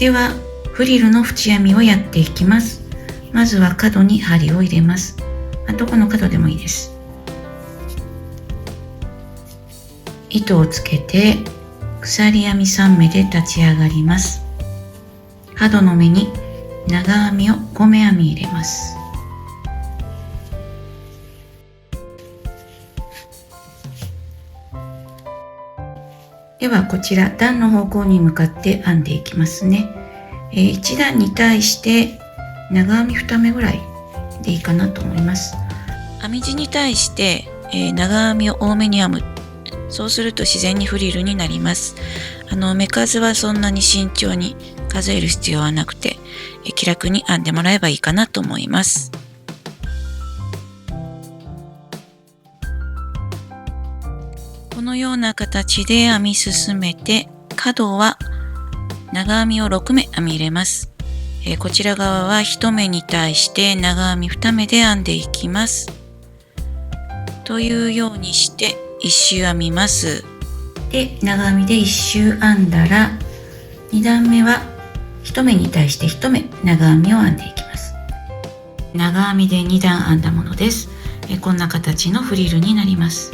ではフリルの縁編みをやっていきます。まずは角に針を入れます。どこの角でもいいです。糸をつけて鎖編み3目で立ち上がります。角の目に長編みを5目編み入れます。ではこちら段の方向に向かって編んでいきますね。1段に対して長編み2目ぐらいでいいかなと思います。編み地に対して、長編みを多めに編む。そうすると自然にフリルになります。目数はそんなに慎重に数える必要はなくて、気楽に編んでもらえばいいかなと思います。このような形で編み進めて、角は長編みを6目編み入れます。こちら側は1目に対して長編み2目で編んでいきます。というようにして1周編みます。で、長編みで1周編んだら、2段目は1目に対して1目長編みを編んでいきます。長編みで2段編んだものです。こんな形のフリルになります。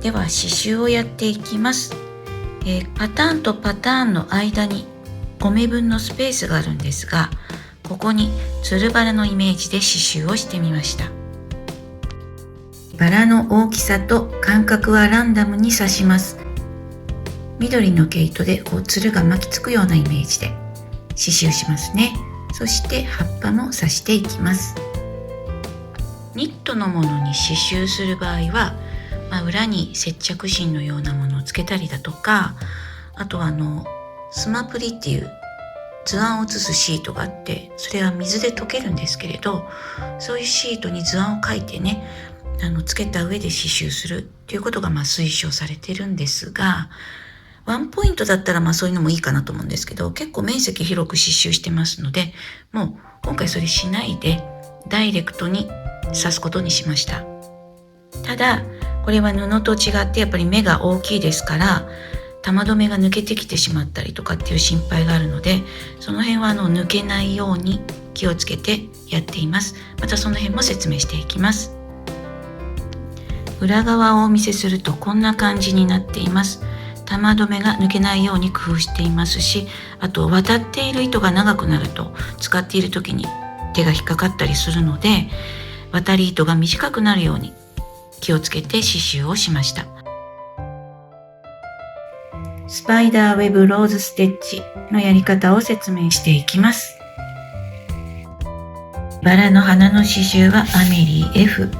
では刺繍をやっていきます。パターンとパターンの間に5目分のスペースがあるんですが、ここにつるバラのイメージで刺繍をしてみました。バラの大きさと間隔はランダムに刺します。緑の毛糸でつるが巻きつくようなイメージで刺繍しますね。そして葉っぱも刺していきます。ニットのものに刺繍する場合は、裏に接着芯のようなものをつけたりだとか、あとはスマプリっていう図案を写すシートがあって、それは水で溶けるんですけれど、そういうシートに図案を書いてね、つけた上で刺繍するっていうことが推奨されてるんですが、ワンポイントだったらそういうのもいいかなと思うんですけど、結構面積広く刺繍してますので、もう今回それしないでダイレクトに刺すことにしました。ただこれは布と違ってやっぱり目が大きいですから、玉留めが抜けてきてしまったりとかっていう心配があるので、その辺は抜けないように気をつけてやっています。またその辺も説明していきます。裏側をお見せするとこんな感じになっています。玉留めが抜けないように工夫していますし、あと渡っている糸が長くなると使っている時に手が引っかかったりするので、渡り糸が短くなるように気をつけて刺繍をしました。スパイダーウェブローズステッチのやり方を説明していきます。バラの花の刺繍はアメリー F、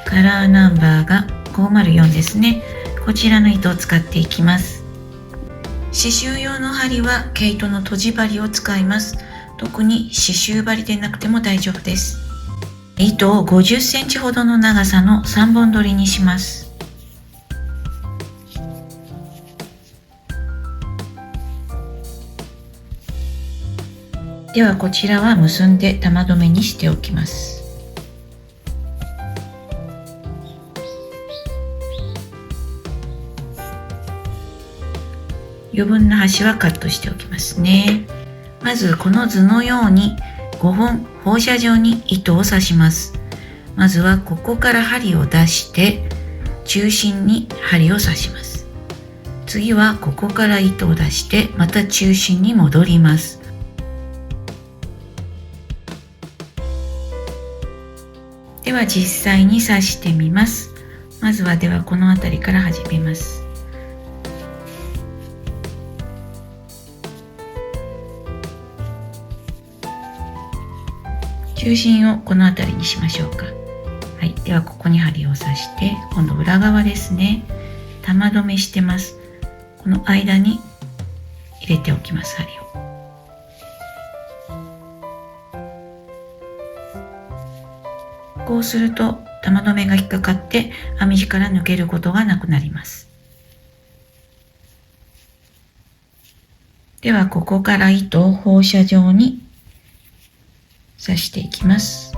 カラーナンバーが504ですね。こちらの糸を使っていきます。刺繍用の針は毛糸のとじ針を使います。特に刺繍針でなくても大丈夫です。糸を50センチほどの長さの3本取りにします。ではこちらは結んで玉留めにしておきます。余分な端はカットしておきますね。まずこの図のように5本放射状に糸を刺します。まずはここから針を出して中心に針を刺します。次はここから糸を出してまた中心に戻ります。では実際に刺してみます。まずはこの辺りから始めます。中心をこの辺りにしましょうか。はい、ではここに針を刺して、今度裏側ですね。玉留めしてます。この間に入れておきます、針を。こうすると玉留めが引っかかって編み地から抜けることがなくなります。ではここから糸を放射状に刺していきます。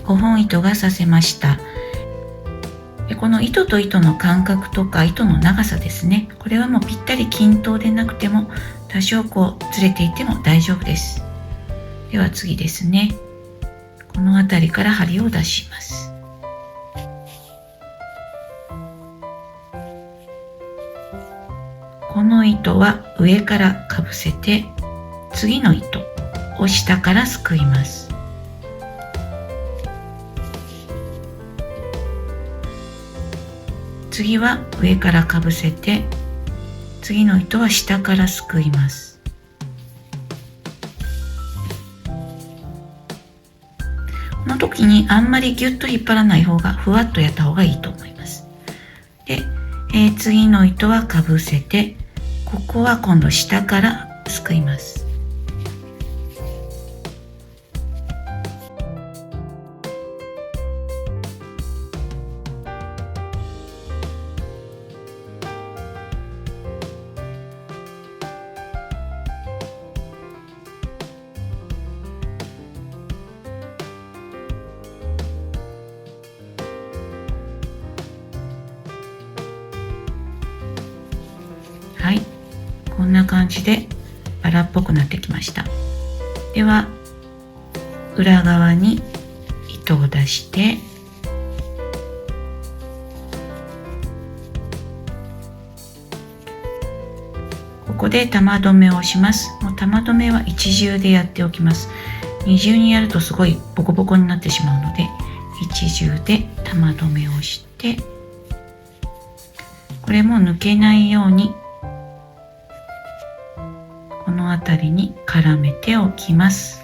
本糸が刺せました。でこの糸と糸の間隔とか糸の長さですね、これはもうぴったり均等でなくても多少ずれていても大丈夫です。では次ですね、この辺りから針を出します。この糸は上からかぶせて、次の糸を下からすくいます。次は上からかぶせて、次の糸は下からすくいます。この時にあんまりギュッと引っ張らない方が、ふわっとやった方がいいと思います。で、次の糸はかぶせて、ここは今度下からすくいます。はい、こんな感じでバラっぽくなってきました。では裏側に糸を出して、ここで玉留めをします。もう玉留めは一重でやっておきます。二重にやるとすごいボコボコになってしまうので、一重で玉留めをして、これも抜けないようにこの辺りに絡めておきます。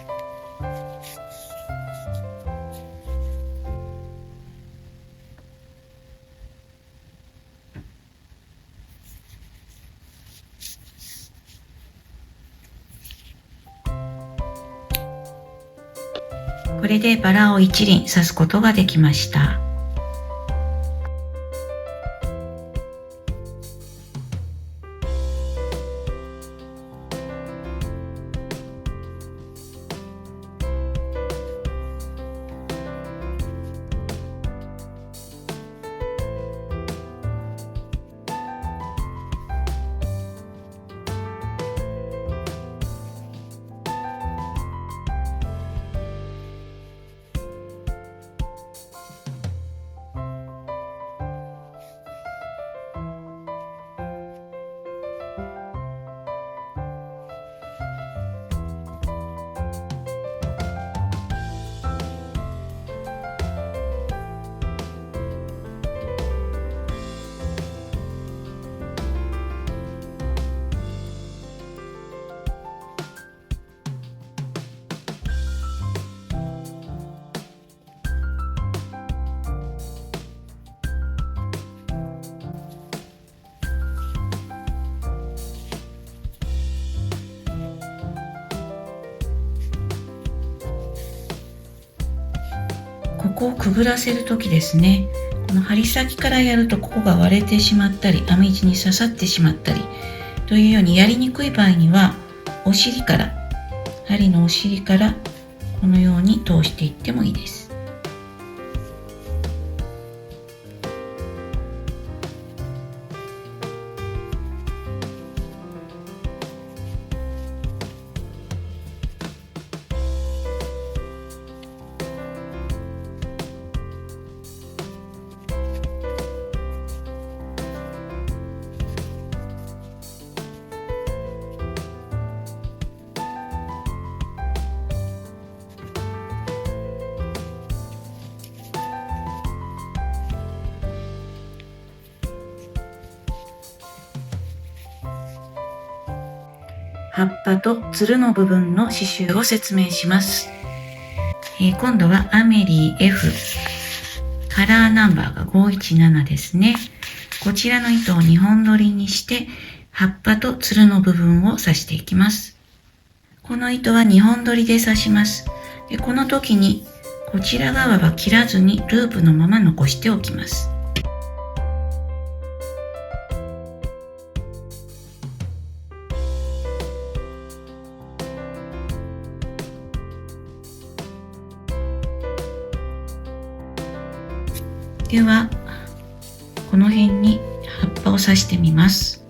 これでバラを一輪刺すことができました。ここをくぐらせる時ですね、この針先からやるとここが割れてしまったり、編み地に刺さってしまったりというようにやりにくい場合には、お尻から、針のお尻からこのように通していってもいいです。葉っぱとつるの部分の刺繍を説明します。今度はアメリー F カラーナンバーが517ですね。こちらの糸を2本取りにして葉っぱとつるの部分を刺していきます。この糸は2本取りで刺します。でこの時にこちら側は切らずにループのまま残しておきます。ではこの辺に葉っぱを刺してみます。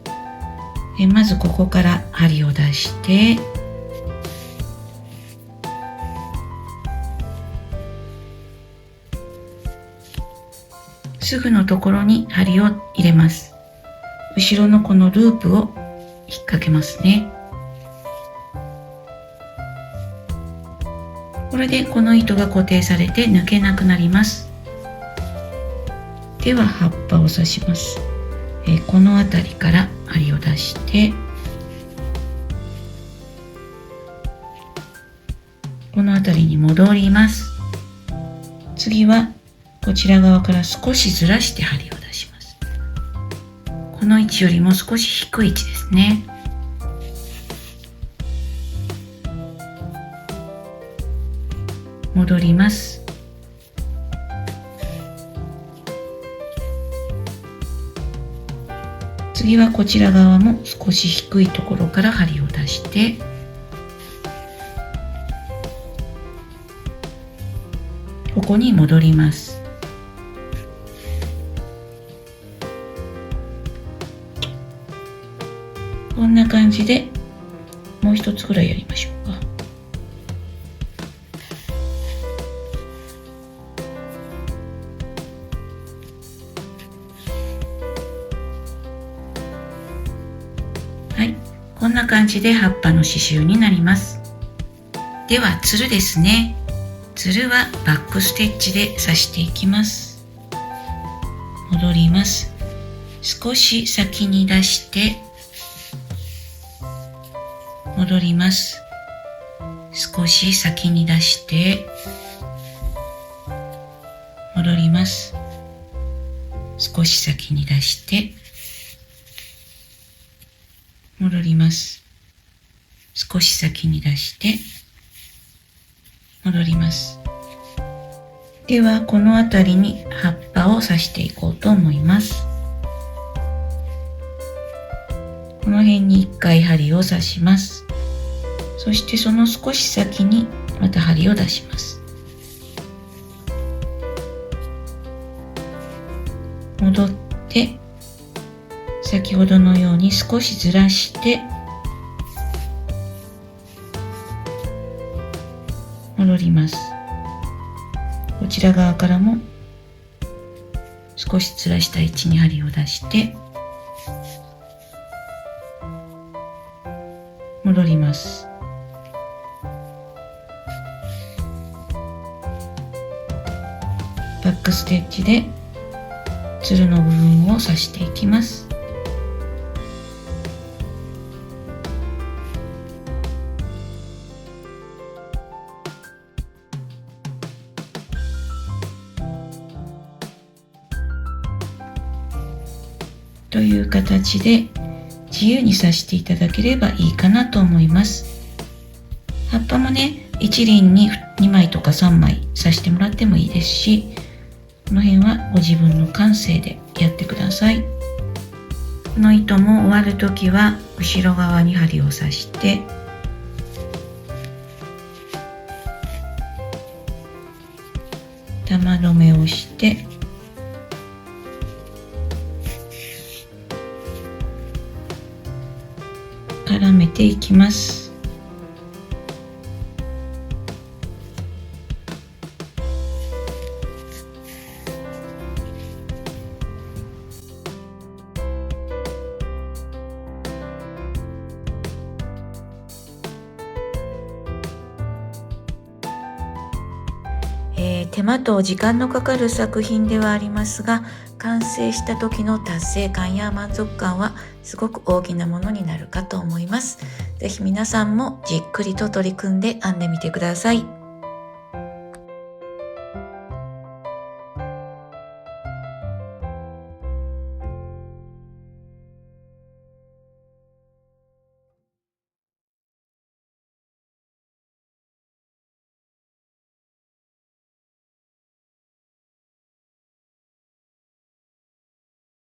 まずここから針を出して、すぐのところに針を入れます。後ろのこのループを引っ掛けますね。これでこの糸が固定されて抜けなくなります。では葉っぱを刺します。この辺りから針を出して、この辺りに戻ります。次はこちら側から少しずらして針を出します。この位置よりも少し低い位置ですね。戻ります。次はこちら側も少し低いところから針を出して、ここに戻ります。こんな感じでもう一つぐらいやりましょうか。はい、こんな感じで葉っぱの刺繍になります。ではつるですね。つるはバックステッチで刺していきます。戻ります。少し先に出して戻ります。少し先に出して戻ります。少し先に出して戻ります。少し先に出して戻ります。ではこの辺りに葉っぱを刺していこうと思います。この辺に1回針を刺します。そしてその少し先にまた針を出します。戻って先ほどのように少しずらして戻ります。こちら側からも少しずらした位置に針を出して戻ります。バックステッチでつるの部分を刺していきます。という形で自由に刺していただければいいかなと思います。葉っぱもね、一輪に2枚とか3枚刺してもらってもいいですし、この辺はご自分の感性でやってください。この糸も終わるときは後ろ側に針を刺して玉留めをして絡めていきます。手間と時間のかかる作品ではありますが、完成した時の達成感や満足感はすごく大きなものになるかと思います。ぜひ皆さんもじっくりと取り組んで編んでみてください。